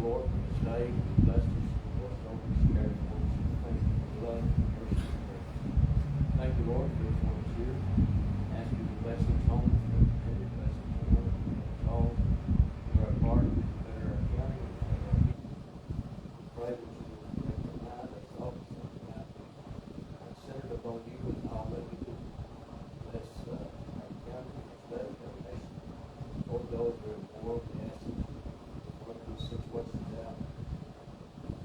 the Lord for this day, bless us, Lord, don't be scared. Thank you for love and mercy. Thank you, Lord, for this one that's here. Ask you to bless each home, bless each one, all do our part, better our county, better our people. Pray that you will make our mind, that's all that's centered upon you and all that we do. Bless our county, bless our nation. Lord, those who are in the world, we ask you to work these situations out.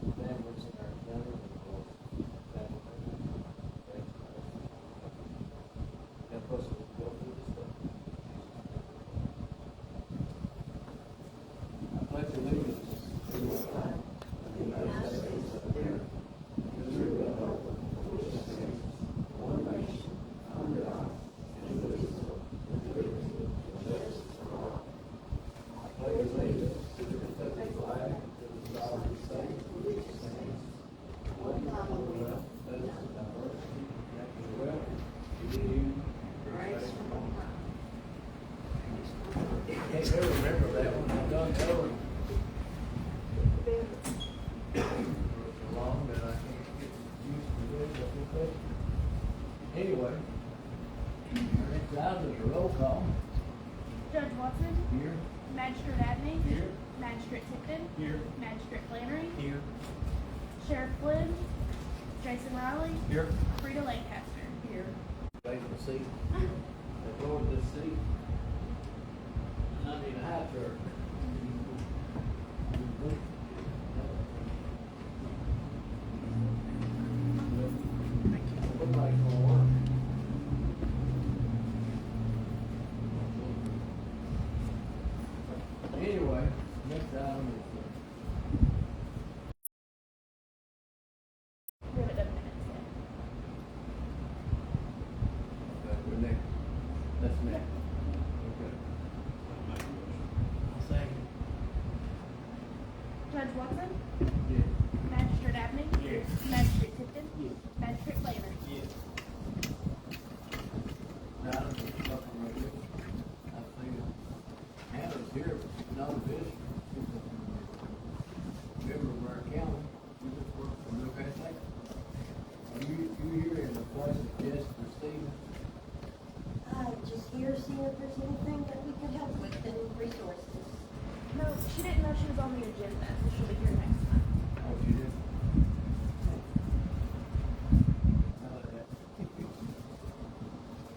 Families in our county, and Lord, family members, help us as we go through this day. I pledge allegiance to the flag of the United States of America, and to the republic for which it stands, one nation, under God, indivisible, with liberty and justice for all. I pledge allegiance to the Republic flag and to the sovereign state for which it stands, one commonwealth, that is the diversity, and the wealth, union, Christ from all. Can't ever remember that one. I've done going for so long that I can't get used to it. Anyway, our next item is a roll call. Judge Watson, Here. Magistrate Abney, Here. Magistrate Tipton, Here. Magistrate Flannery, Here. Sheriff Flynn, Jason Riley, Here. Frida Lancaster. Here. Take the seat. They lowered this seat. And I need a high chair. Look like it's gonna work. Anyway, next item is We haven't done minutes yet. we're next. That's next. Okay. I'll second. Judge Watson, Yes. Magistrate Abney, Yes. Magistrate Tipton, Yes. Magistrate Flannery. Yes. Now, there's something right here. I think Hannah's here, but not a visitor. Member of our county, you just work for New Hampshire. Are you here in the place of Jessica Stevens? Just here, seeing if there's anything that we can help with in resources. No, she didn't know she was on the agenda, so she'll be here next time. Oh, you did?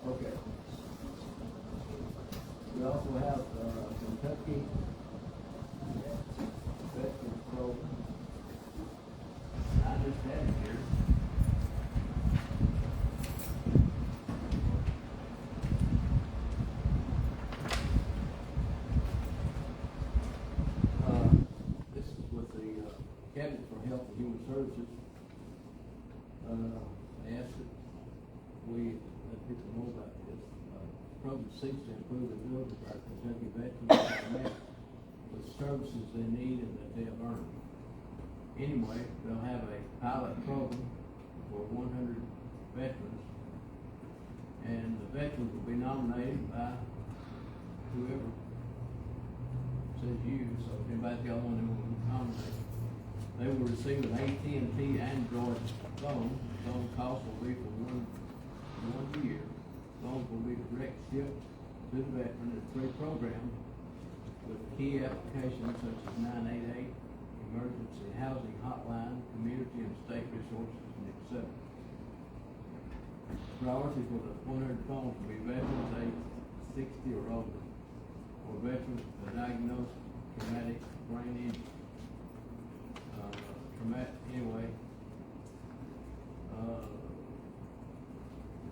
Okay. We also have Kentucky Veterans Program. I just had it here. This is with the Cabinet for Health and Human Services. I asked that we let people know about this. Program seeks to improve the ability of our Kentucky veterans to connect with services they need and that they have earned. Anyway, they'll have a pilot program for 100 veterans, and the veterans will be nominated by whoever says you. So if anybody's got one they want to nominate, they will receive an AT&T Android phone. The phone cost will be for one year. Phones will be direct shipped to the veteran at 3 programs with key applications such as 988, emergency housing hotline, community and state resources, and etc. Priority for the 100 phones will be veterans aged 60 or older, or veterans with a diagnosed traumatic brain injury.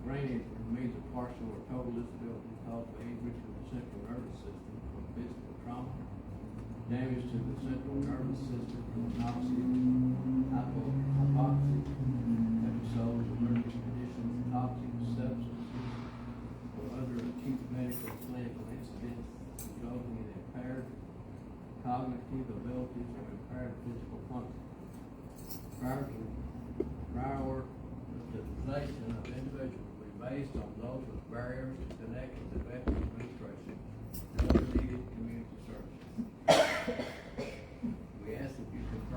Brain injury means a partial or total disability caused by injury to the central nervous system from physical trauma, damage to the central nervous system from anoxia, hypoxia, episodes of nervous conditions, toxic substances, or other acute medical or clinical incidents resulting in impaired cognitive abilities or impaired physical function. Prioritization of individuals will be based on those with barriers to connect with the Veterans Administration and other needed community services. We ask that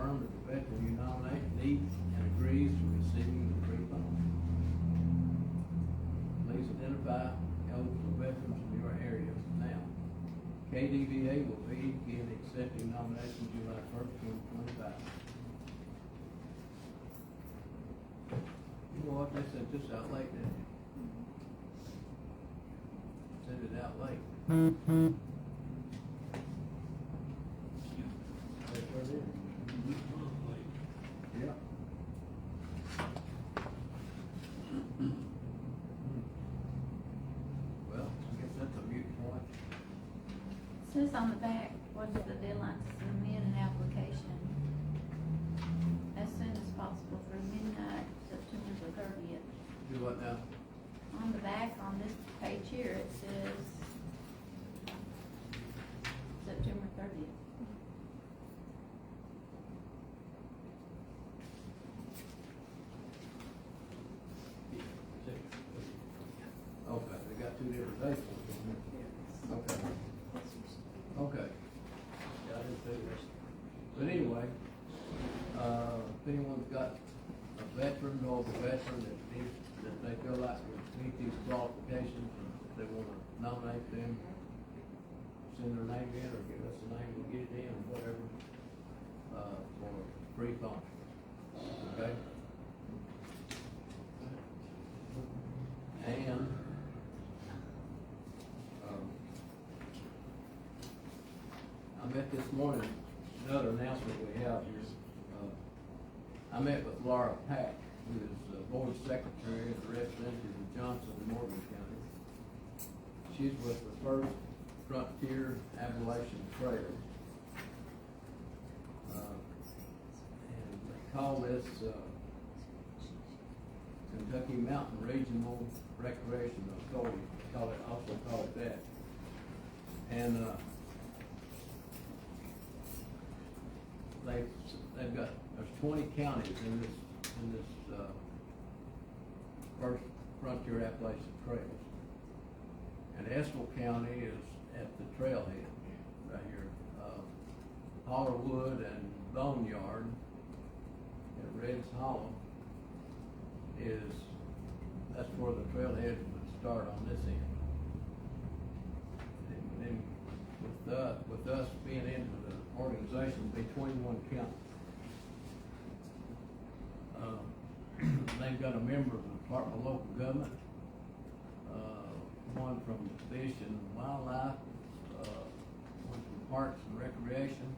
confirm that the veteran you nominate needs and agrees to receiving the free phone. Please identify eligible veterans in your area now. KDVA will begin accepting nominations July 1st, 2025. You know what, they sent this out late, didn't you? Sent it out late. That's what it is. Yeah. Well, I guess that's a mute point. Says on the back, what's the deadline to submit an application? As soon as possible through midnight, September the 30th. Do what now? On the back, on this page here, it says September 30th. Okay, they got two different dates on here. Okay. Okay. Yeah, I didn't see this. But anyway, if anyone's got a veteran or a veteran that needs, that they feel like would meet these qualifications, and if they wanna nominate them, send their name in or give us a name, we'll get it in or whatever, for free phone. Okay? And, I met this morning, another announcement we have here. I met with Laura Pack, who is board secretary and representative of Johnson and Morgan County. She's with the First Frontier Appalachian Trail. And they call this, Kentucky Mountain Regional Recreation Authority, also call it that. And, they've got, there's 20 counties in this, First Frontier Appalachian Trails. And Estill County is at the trailhead, right here. Hollerwood and Boneyard at Red's Hollow that's where the trailhead would start on this end. And then with us being into the organization, it'd be 21 counties. They've got a member of the Department of Local Government, one from Fish and Wildlife, one from Parks and Recreation.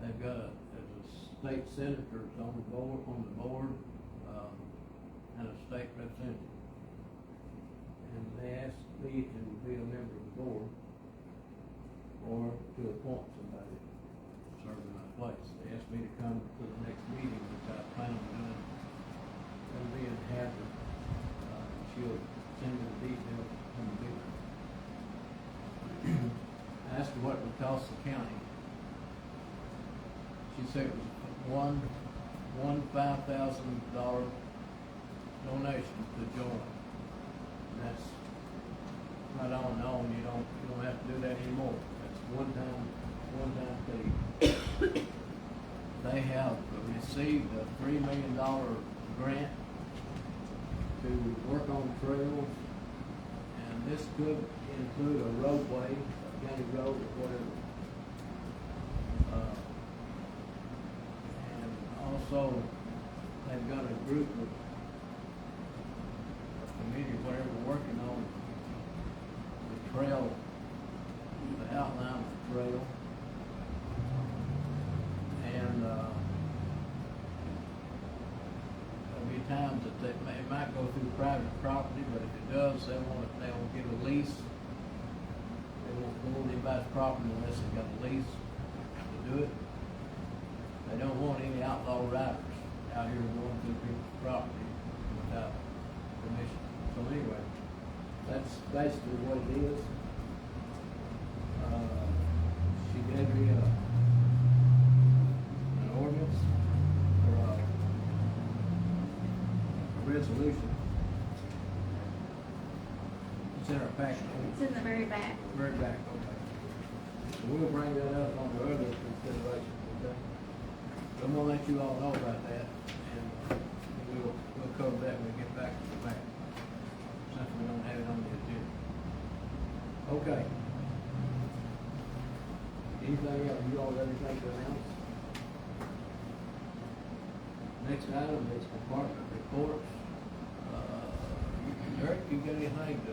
They've got there's a state senator on the board, and a state representative. And they asked me to be a member of the board or to appoint somebody to serve in my place. They asked me to come to the next meeting, which I plan on doing. It'll be in Hadley. She'll send me the details from the meeting. I asked her what it would cost the county. She said it was one $5,000 donation to join. And that's right on and on. You don't have to do that anymore. That's one time fee. They have received a $3 million grant to work on trails, and this could include a roadway, a county road or whatever. And also, they've got a group of a committee, whatever, working on the trail, the outline of the trail. And there'll be times that it might go through private property, but if it does, they'll get a lease. They won't go on anybody's property unless they've got a lease to do it. They don't want any outlaw riders out here going through people's property without permission. So anyway, that's basically what it is. She gave me an ordinance or a resolution. It's in our packet. It's in the very back. Very back, okay. So we'll bring that up on the other consideration, okay? I'm gonna let you all know about that, and we'll cover that when we get back to the back, since we don't have it on the agenda. Okay. Anything else? You all got anything to announce? Next item is department reports. Eric, you got anything to?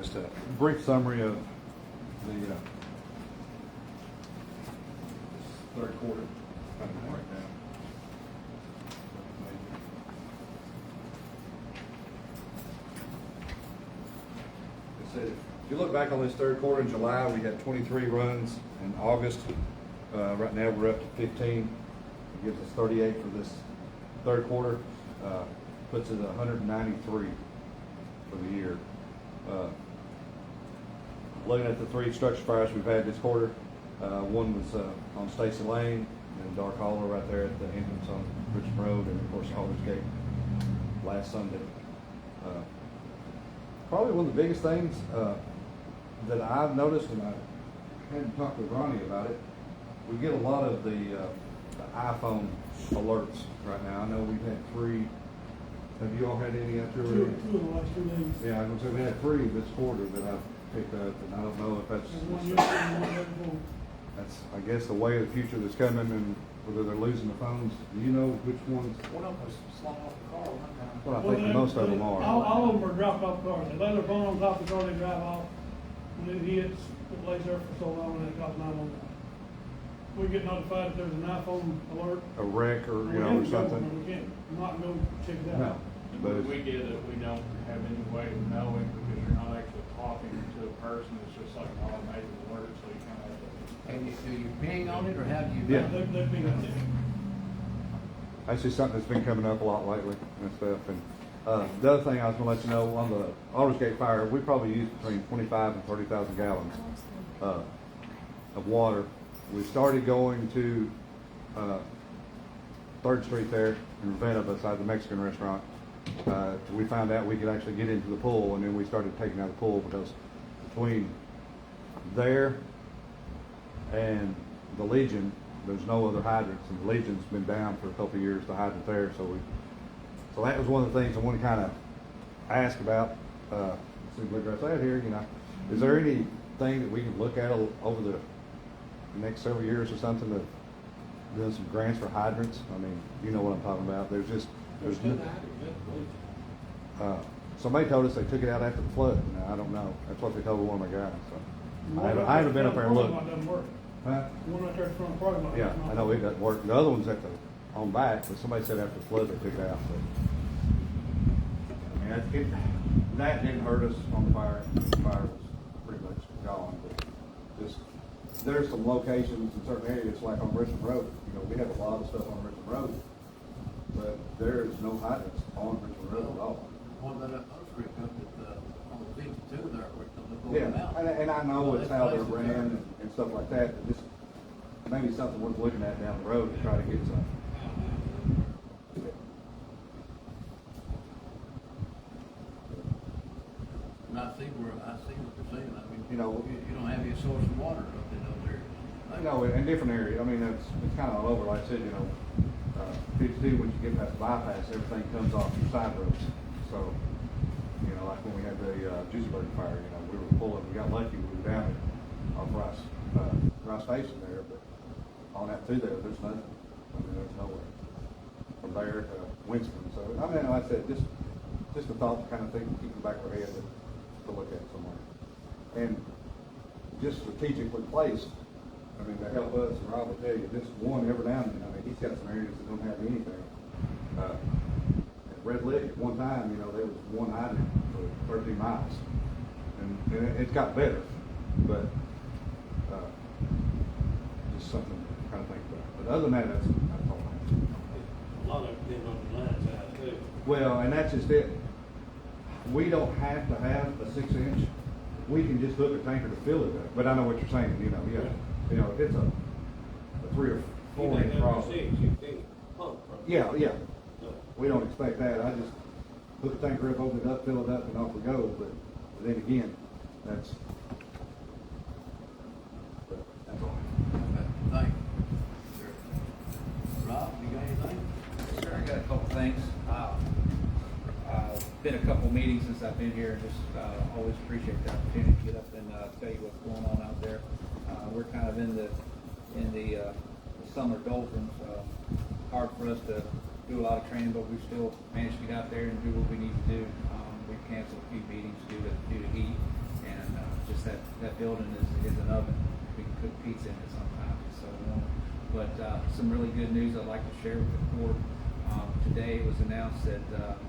Just a brief summary of the third quarter. Right now. It said, if you look back on this third quarter in July, we had 23 runs. In August, right now we're up to 15. It gives us 38 for this third quarter. Puts it at 193 for the year. Looking at the 3 structure fires we've had this quarter, one was on Stacy Lane and Dark Hollow right there at the entrance on Richmond Road, and of course Alder's Gate last Sunday. Probably one of the biggest things that I've noticed, and I hadn't talked with Ronnie about it, we get a lot of the iPhone alerts right now. I know we've had 3. Have you all had any out there? Two of the last 2 days. Yeah, I was gonna say we had 3 this quarter that I've picked up, and I don't know if There's one yesterday and one day before. that's, I guess, the way of the future that's coming, and whether they're losing the phones. Do you know which ones? One of them was slung off the car one time. Well, I think most of them are. All of them are dropped off cars. They lay their phone on top of the car, they drive off. When it hits, it lays there for so long, and it calls 911. We get notified if there's an iPhone alert. A wreck or, We you know, have or to go, something? We can't not go check it No, out. but If we it's, get it, we don't have any way of knowing because you're not actually talking to a person. It's just like an automated alert, so you kind of have to. And do you ping on it, or how do you? Yeah. They've been out there. that's just something that's been coming up a lot lately and stuff. And the other thing I was gonna let you know, on the Alder's Gate fire, we probably used between 25 and 30,000 gallons of water. We started going to 3rd Street there in Ravenna beside the Mexican restaurant. We found out we could actually get into the pool, and then we started taking out the pool because between there and the Legion, there's no other hydrants, and the Legion's been down for a couple of years, the hydrant there. So that was one of the things I want to kind of ask about. See what I said here, you know, is there anything that we can look at over the next several years or something of doing some grants for hydrants? I mean, you know what I'm talking about. Somebody told us they took it out after the flood. Now, I don't know. That's what they told one of my guys. So I haven't been up there and looked. The one doesn't work. Huh? The one right there in front of the parking lot. Yeah, I know it doesn't work. The other one's on back, but somebody said after the flood they took it out. But, I mean, that didn't hurt us on the fire. The fire was pretty much gone. But just there's some locations in certain areas, like on Richmond Road. You know, we have a lot of stuff on Richmond Road, but there's no hydrants on Richmond Road at all. One that I was ripped up at, on the 52 there, where they pulled Yeah, them out. and I know it's how they're Places ran and stuff like that, but just maybe something worth looking at down the road to try to get some. And I see what you're saying. I mean, You know, you don't have any source of water up in those areas. I know, in different areas, I mean, it's kind of all over, like I said, you know, 52, when you get past the bypass, everything comes off your side roads. So, you know, like when we had the Juiceburg fire, you know, we were pulling, we got lucky, we were down off Rice Station there, but on that through there's nothing. I mean, there's nowhere. From there to Winston, so, I mean, like I said, just a thought to kind of think, keep in the back of our head to look at somewhere. And just strategically placed, I mean, to help us, and Rob will tell you, just one every now and then, I mean, he's got some areas that don't have anything. At Red Lick, at one time, you know, there was one hydrant for 13 miles. And it's got better, but just something to kind of think about. But other than that, that's all I have. A lot of it depends on the lines out too. Well, and that's just it. We don't have to have a 6-inch. We can just hook a tanker to fill it up. But I know what you're saying, you know, yeah. You know, if it's a 3 or 4 inch problem. You can pump from. Yeah, yeah. We don't expect that. I just hook the tanker up, open it up, fill it up, and off we go. But But then again, that's all. Thank you. Rob, you got anything? Sure, I got a couple things. Been a couple meetings since I've been here, and just always appreciate the opportunity to get up and tell you what's going on out there. We're kind of in the summer doldrums. Hard for us to do a lot of training, but we still manage to get out there and do what we need to do. We've canceled a few meetings due to heat, and just that building is an oven. We can cook pizza in it sometimes. It's so warm. But some really good news I'd like to share with the court. Today it was announced that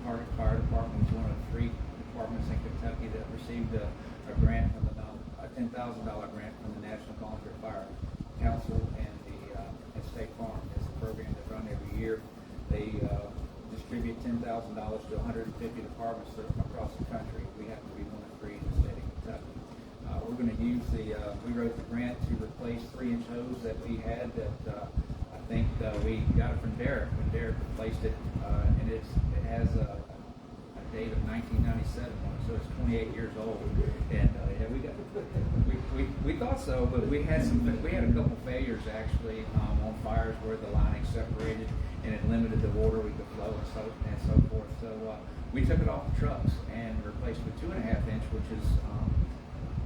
Hardy Fire Department is one of 3 departments in Kentucky that received a grant from a $10,000 grant from the National Volunteer Fire Council and the State Farm. It's a program that's run every year. They distribute $10,000 to 150 departments across the country. We have to be one of 3 in the state of Kentucky. We're going to use we wrote the grant to replace 3-inch hose that we had that I think we got it from Derek when Derek replaced it, and it has a date of 1997 on it, so it's 28 years old. And yeah, we thought so, but we had a couple failures actually on fires where the lining separated and it limited the water we could flow and so forth. So we took it off the trucks and replaced with 2.5-inch, which is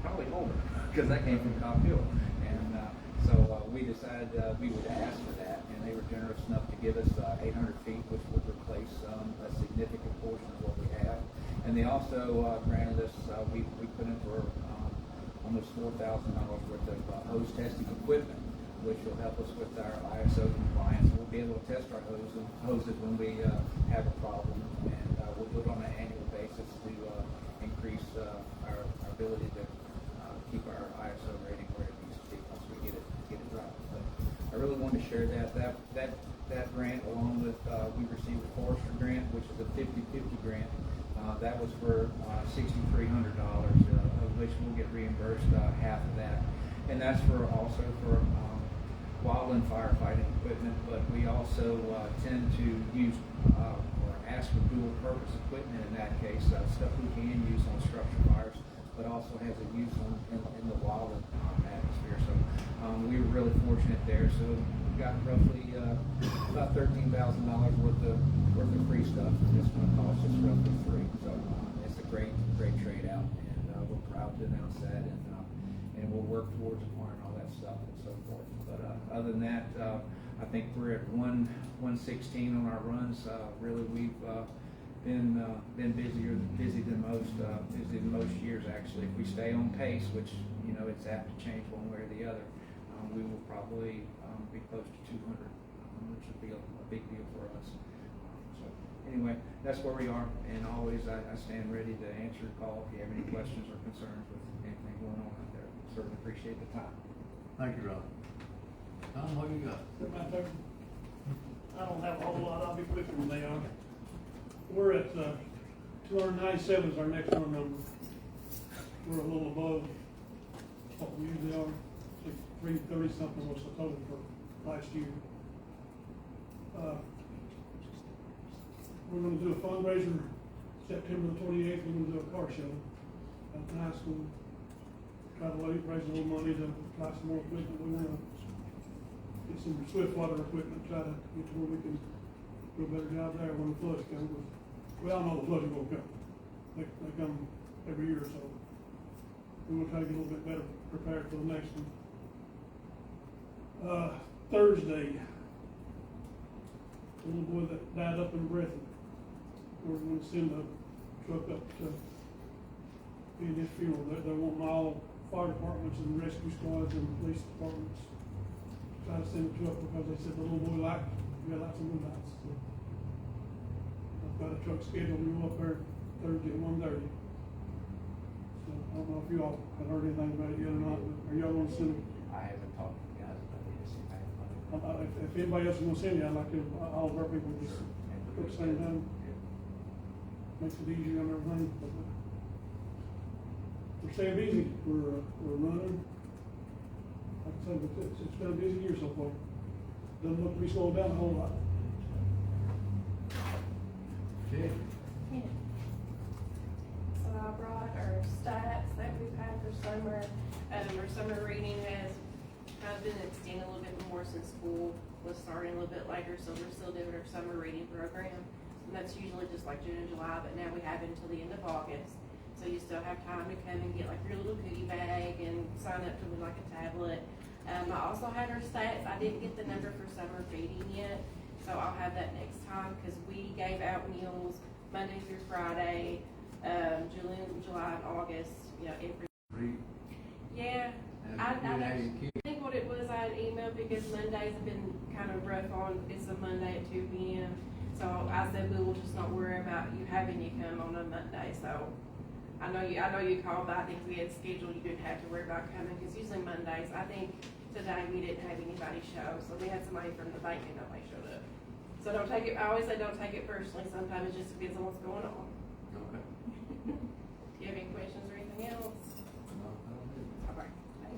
probably older because that came from Cobb Hill. And so we decided we would ask for that, and they were generous enough to give us 800 feet, which would replace a significant portion of what we have. And they also granted us, we put in for almost $4,000 worth of hose testing equipment, which will help us with our ISO compliance. We'll be able to test our hoses when we have a problem, and we'll do it on an annual basis to increase our ability to keep our ISO rating where it needs to be once we get it right. So I really wanted to share that grant along with we received a forester grant, which is a 50-50 grant. That was for $6,300, of which we'll get reimbursed half of that, and that's also for wildland firefighting equipment. But we also tend to use or ask for dual purpose equipment in that case, stuff we can use on structure fires, but also has a use in the wildland atmosphere. So we were really fortunate there. So we got roughly about $13,000 worth of free stuff, and this one cost us roughly $3. So it's a great trade out, and we're proud to announce that, and we'll work towards acquiring all that stuff and so forth. But other than that, I think we're at 116 on our runs. Really, we've been busy than most years actually. If we stay on pace, which it's apt to change one way or the other, we will probably be close to 200, which would be a big deal for us. So anyway, that's where we are, and always I stand ready to answer your call if you have any questions or concerns with anything going on out there. Certainly appreciate the time. Thank you, Rob. Tom, what you got? My turn. I don't have a whole lot. I'll be quicker than they are. We're at 297 is our next run number. We're a little above what we usually are. 330 something was the total for last year. We're going to do a fundraiser September the 28th. We're going to do a car show at the high school. Try to raise a little money to buy some more equipment. We want to get some swift water equipment, try to get to where we can do a better job there when the floods come. We all know the floods are going to come. They come every year or so. We will try to get a little bit better prepared for the next one. Thursday, the little boy that died up in Breathitt. We're going to send a truck up to be in his funeral. They're wanting all fire departments and rescue squads and police departments try to send a truck because they said the little boy liked some blue lights. So I've got a truck scheduled to go up there Thursday at 1:30. So I don't know if you all have heard anything about it yet or not, but are y'all going to send it? I haven't talked to the guys about it. If anybody else is going to send it, I'd like to, all of our people just at the same time. Makes it easier on everything. But we're staying busy. We're running. Like I said, it's been a busy year so far. Doesn't look to be slowed down a whole lot. Okay. So I I brought are stats that we've had for summer. Our summer reading has kind of been extended a little bit more since school was starting a little bit later, so we're still doing our summer reading program. And that's usually just like June and July, but now we have it until the end of August. So you still have time to come and get like your little goodie bag and sign up to like a tablet. I also had our stats. I didn't get the number for summer feeding yet, so I'll have that next time, because we gave out meals Monday through Friday, June, July, and August, you know, every. Yeah, I think what it was, I had emailed because Mondays have been kind of rough on, it's a Monday at 2 p.m. So I said, we will just not worry about you having you come on a Monday. So I know you called, but I think we had scheduled, you didn't have to worry about coming, because usually Mondays, I think today we didn't have anybody show. So we had somebody from the bank and nobody showed up. So don't take it, I always say don't take it personally. Sometimes it just depends on what's going on. Okay. Do you have any questions or anything else? No, I don't need it. All right.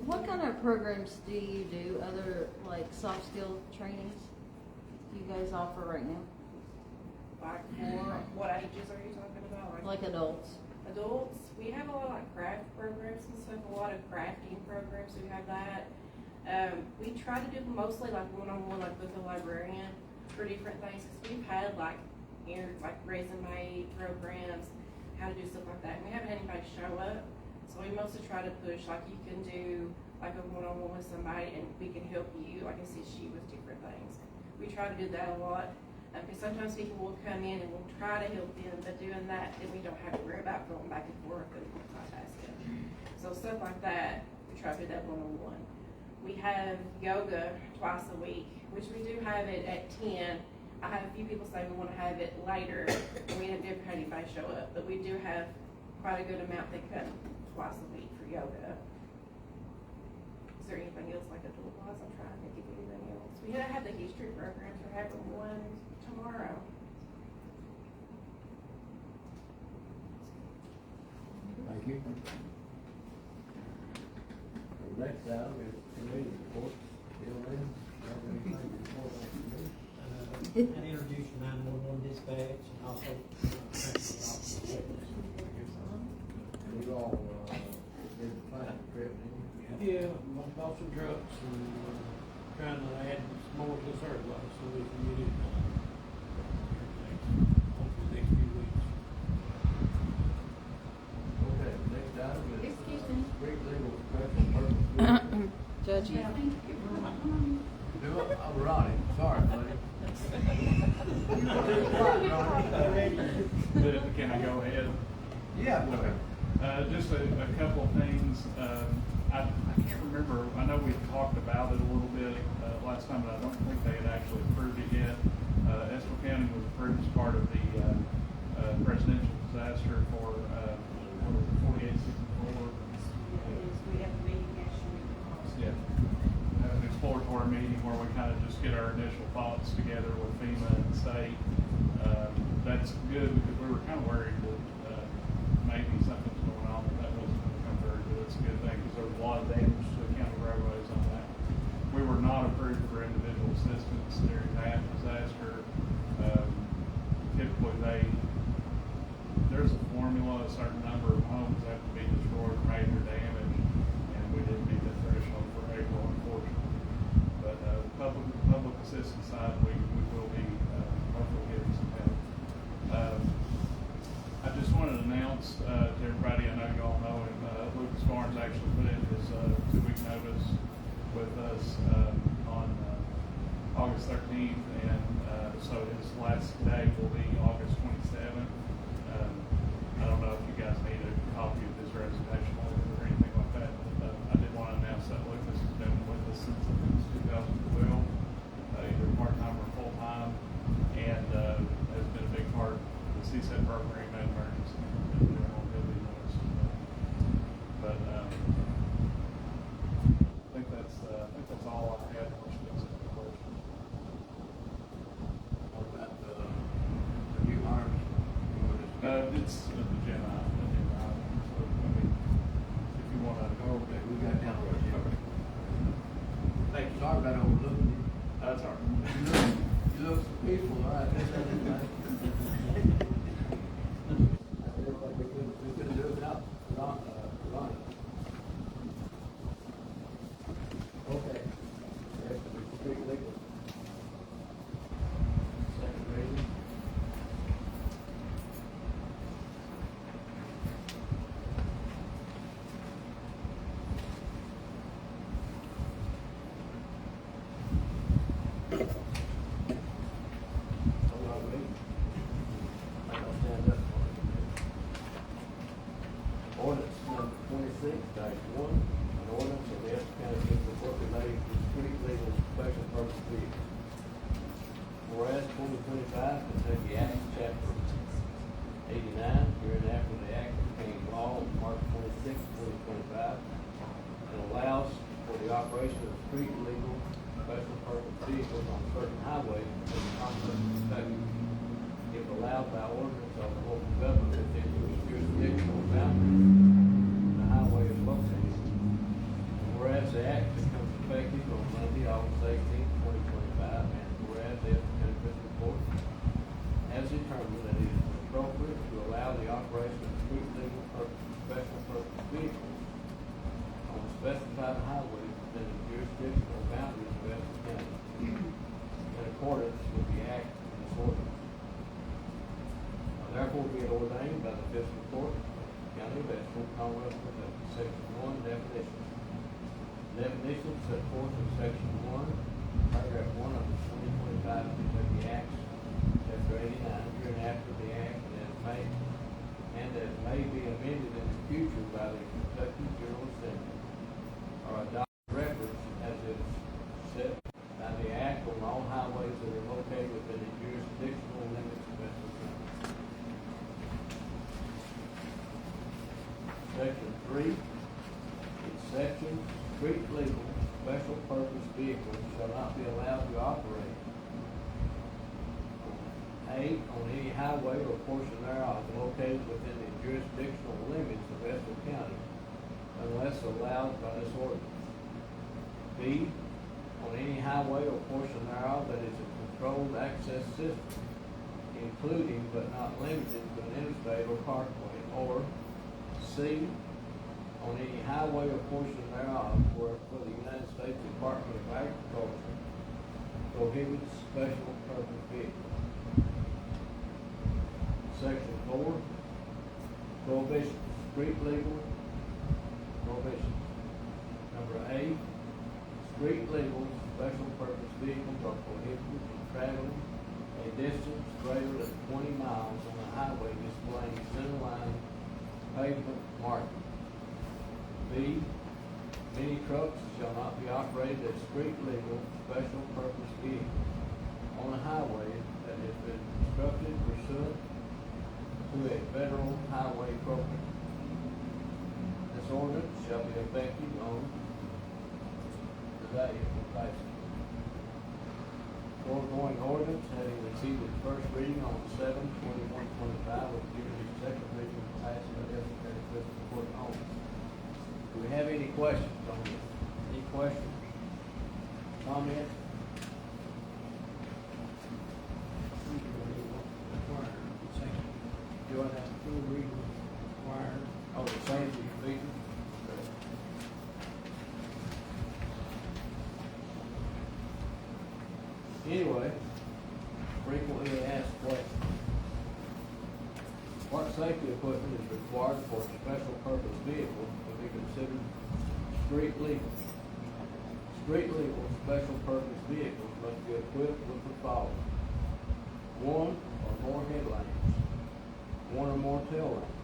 What kind of programs do you do, other like soft skill trainings do you guys offer right now? Like for what ages are you talking about? Like adults? Adults, we have a lot of like craft programs and stuff, a lot of crafting programs. We have that. We try to do mostly like one-on-one, like with a librarian for different things. Cause we've had like resume programs, how to do stuff like that. And we haven't had anybody show up, so we mostly try to push like you can do like a one-on-one with somebody, and we can help you, like assist you with different things. We try to do that a lot. Because sometimes people will come in and we'll try to help them, but doing that, then we don't have to worry about going back and forth and multitasking. So stuff like that, we try to do that one-on-one. We have yoga twice a week, which we do have it at 10. I have a few people say we want to have it later, and we haven't had anybody show up, but we do have quite a good amount that come twice a week for yoga. Is there anything else like adult-wise? I'm trying to think of anything else. We have the history programs. We're having one tomorrow. Thank you. The next item is committee report. Bill Lynn, you have anything to report on committee? And introduce your 911 dispatch and also transport officer. We all, did the final trip, didn't you? Yeah, bought some trucks and trying to add some more to the surplus so we can get it done. Hopefully next few weeks. Okay, next item is. Excuse me. Great legal professional purpose. Judge, you. Do it, I'm Ronnie, sorry, buddy. Can I go ahead? Yeah, go ahead. Just a couple of things. I can't remember, I know we talked about it a little bit last time, but I don't think they had actually approved it yet. Estill County was approved as part of the presidential disaster for 4864. We have a meeting next week. Yeah. Have an exploratory meeting where we kind of just get our initial thoughts together with FEMA and state. That's good, because we were kind of worried that maybe something's going on, but that wasn't going to come very good. It's a good thing, because there was a lot of damage to the county roadways on that. We were not approved for individual assistance during that disaster. Typically there's a formula, a certain number of homes have to be destroyed or major damage, and we didn't meet that threshold for April, unfortunately. But the public assistance side, we will be hopefully getting some help. I just wanted to announce to everybody, I know you all know him, Lucas Barnes actually put in his 2-week notice with us on August 13th, and so his last day will be August 27th. I don't know if you guys need a copy of his resignation letter or anything like that, but I did want to announce that Lucas has been with us since 2012, either part-time or full-time, and has been a big part of the CSET program and emergency and general ability notice. But I think that's all I had. What about the new arms? It's the agenda item, so I mean, if you want to. Okay, we got down to it. Thank you. Sorry about overlooking you. That's all right. You look so peaceful, all right? We couldn't do it whereas 2025 Kentucky Act, Chapter 89, during after the act became law on March 26, 2025, and allows for the operation of street legal special purpose vehicles on certain highways in the Commonwealth of Kentucky, if allowed by ordinance of the local government within which jurisdictional boundaries the highway is located. Whereas the act becomes effective on Monday, August 18, 2025, and whereas the Fiscal Court has determined that it is appropriate to allow the operation of street legal special purpose vehicles on specified highways within the jurisdictional boundaries of Estill County, in accordance with the act and its ordinance. Now therefore be it ordained by the Fiscal Court of the County of Estill, Commonwealth of Kentucky, Section 1, definitions. Definitions set forth in Section 1, Paragraph 1 of the 2025 Kentucky Acts, Chapter 89, during after the act and as may be amended in the future by the Kentucky General Assembly, are adopted records as is set by the act on all highways that are located within the jurisdictional limits of Estill County. Section 3, its section, street legal special purpose vehicles shall not be allowed to operate on any highway or portion thereof located within the jurisdictional limits of Estill County unless allowed by this ordinance. B, on any highway or portion thereof that is a controlled access system, including but not limited to an interstate or parkway. Or C, on any highway or portion thereof where for the United States Department of Agriculture prohibits special purpose vehicles. Section 4, prohibition, street legal prohibition. Number 8, street legal special purpose vehicles are prohibited from traveling a distance greater than 20 miles on a highway displaying center line pavement marking. B, many trucks shall not be operated as street legal special purpose vehicles on a highway that has been constructed pursuant to a federal highway program. This ordinance shall be effective on the day of passage. Foregoing ordinance having received its first reading on 7/21/25 was given its second reading and passed by the Estill County Fiscal Court only. Do we have any questions on this? Any questions? Comments? Do I have full reading required? Oh, the safety feature? Anyway, frequently asked questions. What safety equipment is required for a special purpose vehicle to be considered street legal? Street legal special purpose vehicles must be equipped with the following: 1 or more headlamps, 1 or more tail lamps,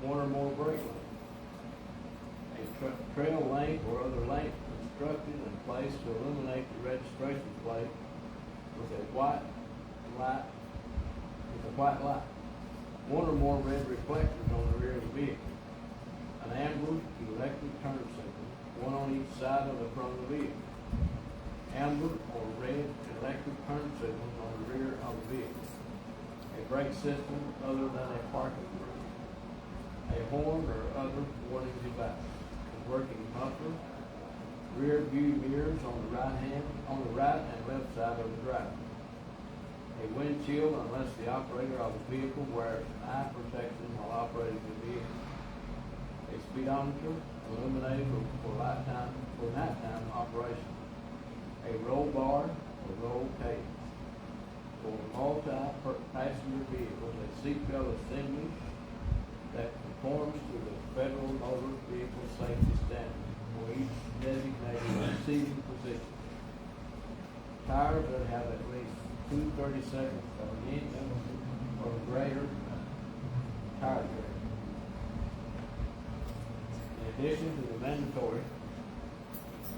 1 or more brake lamps, a trail lamp or other lamp constructed and placed to illuminate the registration plate with a white light, 1 or more red reflectors on the rear of the vehicle, an amber electric turn signal, 1 on each side of the front of the vehicle, amber or red electric turn signals on the rear of the vehicle, a brake system other than a parking brake, a horn or other warning device, a working muffler, rear view mirrors on the right and left side of the driver, a windshield unless the operator of the vehicle wears eye protection while operating the vehicle, a speedometer illuminated for nighttime operation, a roll bar or roll cage. For multi-passenger vehicles, a seatbelt assembly that conforms to the Federal Motor Vehicle Safety Standard for each designated seating position. Tires that have at least 2 32/2 of an inch or greater tire tread. In addition to the mandatory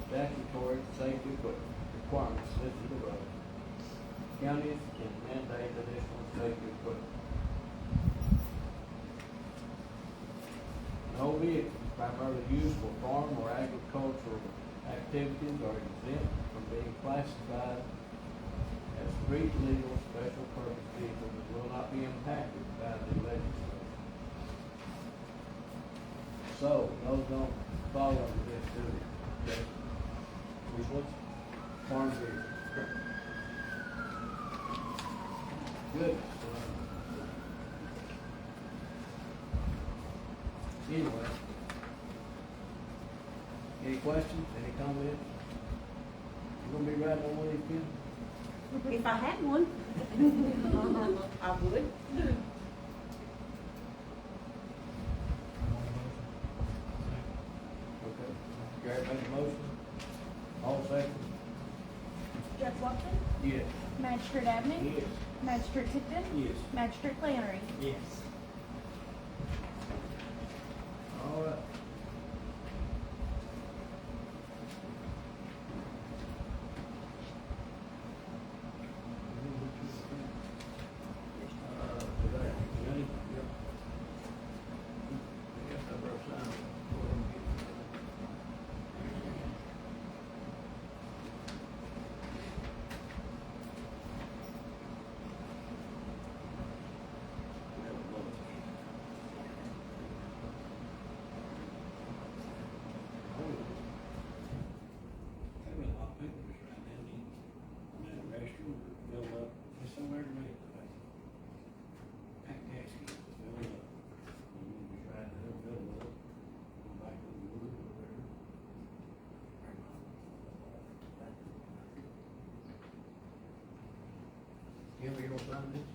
statutory safety equipment requirements listed above, Counties can mandate additional safety equipment. No vehicles primarily used for farm or agricultural activities are exempt from being classified as street legal special purpose vehicles and will not be impacted by the legislation. So, those don't fall under this, do they? Okay. Which ones? Farm vehicles. Good. Anyway. Any questions, any comments? You gonna be riding on one of these, Kim? If I had one, I would. Okay. Gary made a motion. All second? Judge Watson? Yes. Magistrate Abney? Yes. Magistrate Tipton? Yes. Magistrate Flannery? Yes. All right. Today, Jenny? Yep. I guess I better sign it. Go ahead and get it. There's been a lot of people just around down in, that restroom filled up, it's somewhere to make, pack casket filled up. And you just ride it up, fill it up, go back to the wood over there. Kim, you gonna sign this?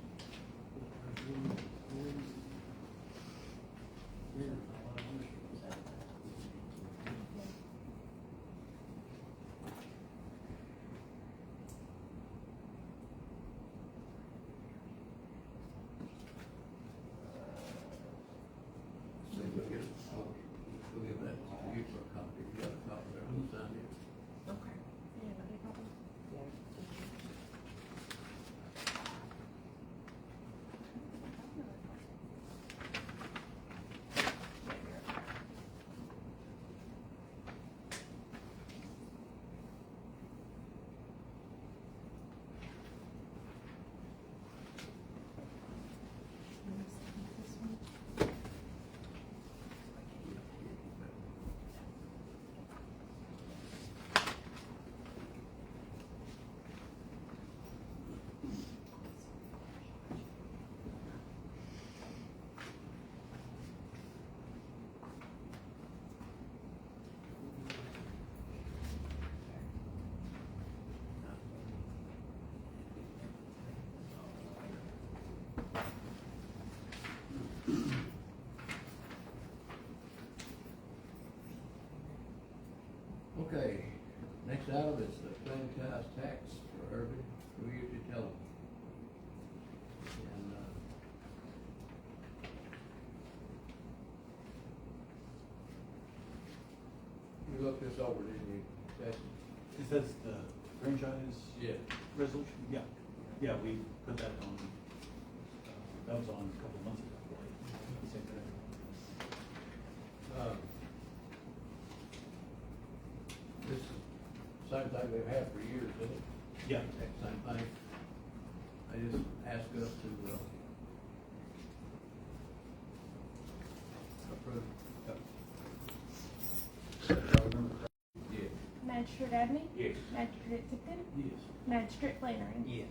See, we'll get, we'll give that to you for a copy. You got a copy there, who signed it? Okay, next item is the franchise tax for Urban Community Television. And, you looked this over, didn't you, Jesse? Is that the franchise Yeah. resolution? Yeah, yeah, we put that on, that was on a couple months ago. Same thing. This is same thing we've had for years, isn't it? Yeah. Same thing. They just ask us to, approve. Yeah. Magistrate Abney? Yes. Magistrate Tipton? Yes. Magistrate Flannery? Yes.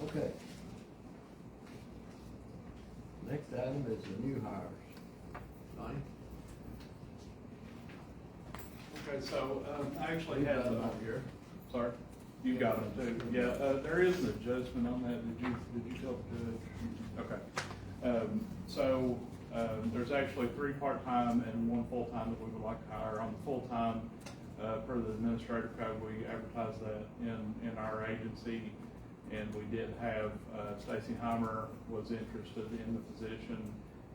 Okay. Next item is the new hires. Okay, so, I actually We've have got 'em them over here. Sorry? You got them too? Yeah, there is an adjustment on that. Did you tell the judge? Okay. There's actually 3 part-time and 1 full-time that we would like to hire. On the full-time, per the administrative code, we advertised that in our agency. And we did have, Stacy Heimer was interested in the position.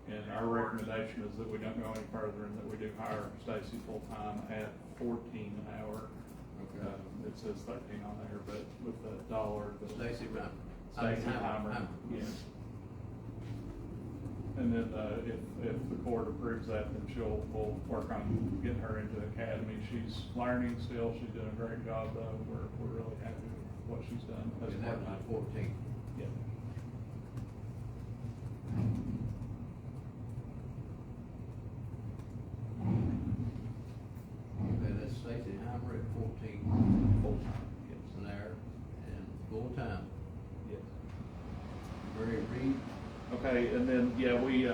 And our recommendation is that we don't go any further and that we do hire Stacy full-time at 14 an hour. Okay. It says 13 on there, but with the dollar. Stacy Heimer. Stacy Heimer, yes. And then, if the court approves that, then we'll work on getting her into the academy. She's learning still, she's doing a great job though, we're really happy with what she's done. And that was at 14. Yeah. Okay, that's Stacy Heimer at 14 Full-time, yes. an hour and full-time. Yes. Mary Reed. Okay, and then, yeah, we